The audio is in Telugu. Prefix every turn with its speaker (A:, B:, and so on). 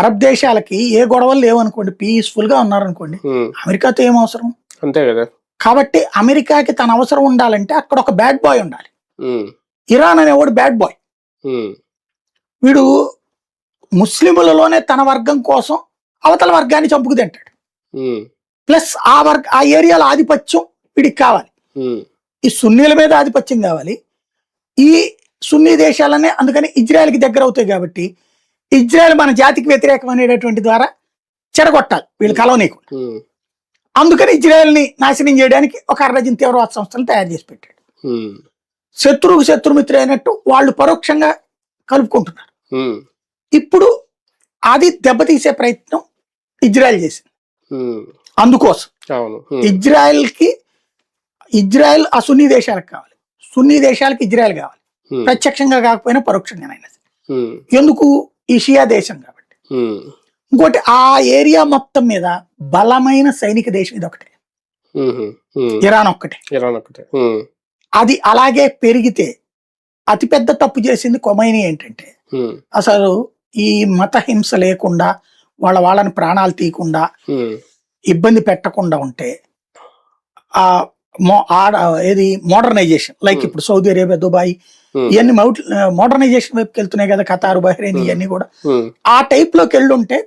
A: అరబ్ దేశాలకి ఏ గొడవలు లేవనుకోండి, పీస్ఫుల్ గా ఉన్నారనుకోండి, అమెరికాతో ఏం అవసరం?
B: అంతే కదా.
A: కాబట్టి అమెరికాకి తన అవసరం ఉండాలంటే అక్కడ ఒక బ్యాడ్ బాయ్ ఉండాలి. ఇరాన్ అనేవాడు బ్యాడ్ బాయ్. వీడు ముస్లింలలోనే తన వర్గం కోసం అవతల వర్గాన్ని చంపుకు తింటాడు. ప్లస్ ఆ ఏరియాలో ఆధిపత్యం వీడికి కావాలి. ఈ సున్నీల మీద ఆధిపత్యం కావాలి. ఈ సున్నీ దేశాలనే అందుకని ఇజ్రాయెల్కి దగ్గర అవుతాయి కాబట్టి ఇజ్రాయెల్ మన జాతికి వ్యతిరేకం అనేటటువంటి ద్వారా చెడగొట్టాలి వీళ్ళు కలవనీకు. అందుకని ఇజ్రాయెల్ని నాశనం చేయడానికి ఒక అర్ధజన్ తీవ్రవాద సంస్థలు తయారు చేసి పెట్టాడు. శత్రువుకు శత్రుమిత్రు అయినట్టు వాళ్ళు పరోక్షంగా కలుపుకుంటున్నారు. ఇప్పుడు అది దెబ్బతీసే ప్రయత్నం ఇజ్రాయెల్ చేసింది. అందుకోసం ఇజ్రాయెల్ ఆ సున్నీ దేశాలకు కావాలి, సున్నీ దేశాలకు ఇజ్రాయెల్ కావాలి, ప్రత్యక్షంగా కాకపోయినా పరోక్షంగానైనా. ఎందుకు? ఈ షియా దేశం కాబట్టి. ఇంకోటి ఆ ఏరియా మొత్తం మీద బలమైన సైనిక దేశం ఇది ఒకటే, ఇరాన్ ఒక్కటే. అది అలాగే పెరిగితే అతిపెద్ద తప్పు చేసింది ఖొమైనీ ఏంటంటే అసలు ఈ మత హింస లేకుండా వాళ్ళని ప్రాణాలు తీయకుండా ఇబ్బంది పెట్టకుండా ఉంటే ఏది మోడర్నైజేషన్, లైక్ ఇప్పుడు సౌదీ అరేబియా, దుబాయ్ ఇవన్నీ మోడర్నైజేషన్ వైపుకి వెళ్తున్నాయి కదా, ఖతార్, బహ్రెయిన్ ఇవన్నీ కూడా ఆ టైప్ లోకి వెళ్ళుంటే